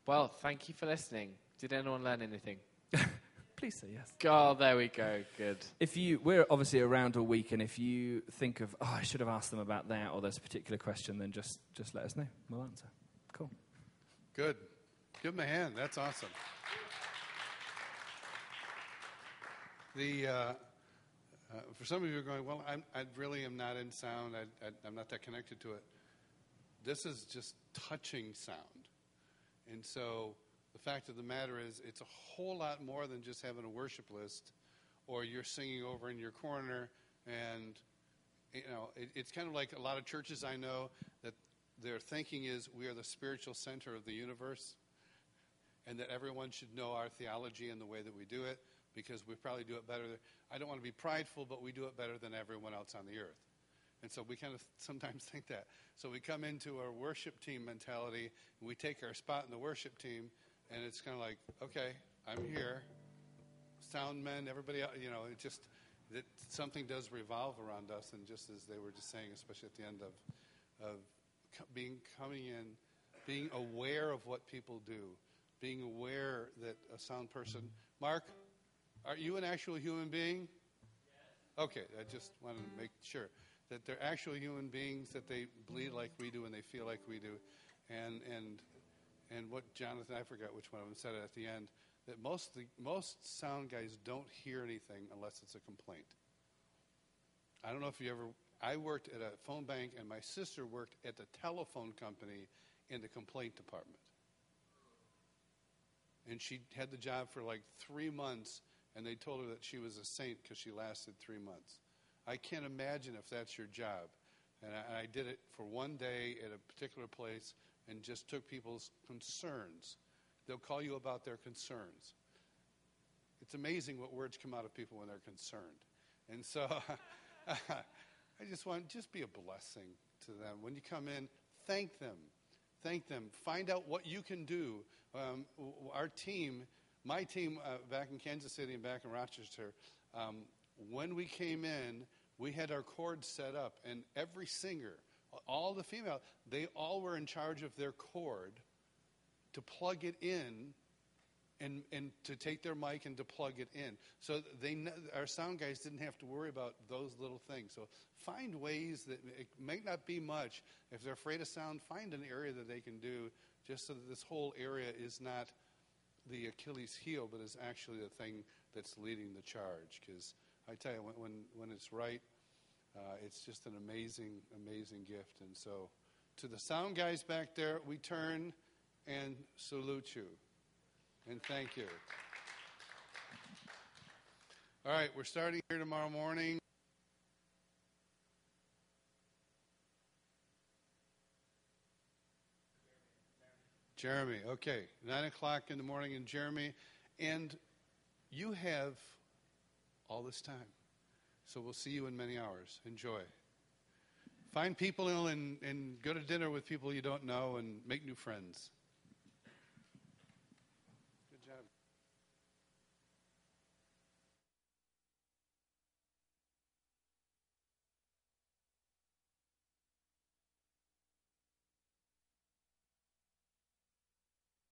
Well, thank you for listening. Did anyone learn anything? Please say yes. Oh, there we go. Good. We're obviously around all week, and if you think of, I should have asked them about that, or there's a particular question, then just let us know. We'll answer. Cool. Good. Give them a hand. That's awesome. For some of you who are going, well, I really am not in sound. I'm not that connected to it. This is just touching sound. And so the fact of the matter is it's a whole lot more than just having a worship list or you're singing over in your corner. And, it's kind of like a lot of churches I know that their thinking is we are the spiritual center of the universe and that everyone should know our theology and the way that we do it because we probably do it better. I don't want to be prideful, but we do it better than everyone else on the earth. And so we kind of sometimes think that. So we come into our worship team mentality, and we take our spot in the worship team, and it's kind of like, okay, I'm here. Sound men, everybody else, it just, that something does revolve around us. And just as they were just saying, especially at the end of coming in, being aware of what people do, being aware that a sound person, Mark, are you an actual human being? Yes. Okay, I just wanted to make sure that they're actual human beings, that they bleed like we do and they feel like we do. And what Jonathan, I forgot which one of them said it at the end, that most sound guys don't hear anything unless it's a complaint. I don't know if you ever, I worked at a phone bank and my sister worked at the telephone company in the complaint department. And she had the job for like 3 months, and they told her that she was a saint because she lasted 3 months. I can't imagine if that's your job. And I did it for one day at a particular place and just took people's concerns. They'll call you about their concerns. It's amazing what words come out of people when they're concerned. And so I just be a blessing to them. When you come in, thank them. Thank them. Find out what you can do. Our team, my team back in Kansas City and back in Rochester, when we came in, we had our chords set up, and every singer, all the female, they all were in charge of their chord to plug it in and to take their mic and to plug it in. So our sound guys didn't have to worry about those little things. So find ways that it might not be much. If they're afraid of sound, find an area that they can do just so that this whole area is not the Achilles heel, but is actually the thing that's leading the charge. Because I tell you, when it's right, it's just an amazing, amazing gift. And so to the sound guys back there, we turn and salute you. And thank you. All right, we're starting here tomorrow morning. Jeremy, okay. 9 o'clock in the morning in Jeremy. And you have all this time. So we'll see you in many hours. Enjoy. Find people and go to dinner with people you don't know and make new friends.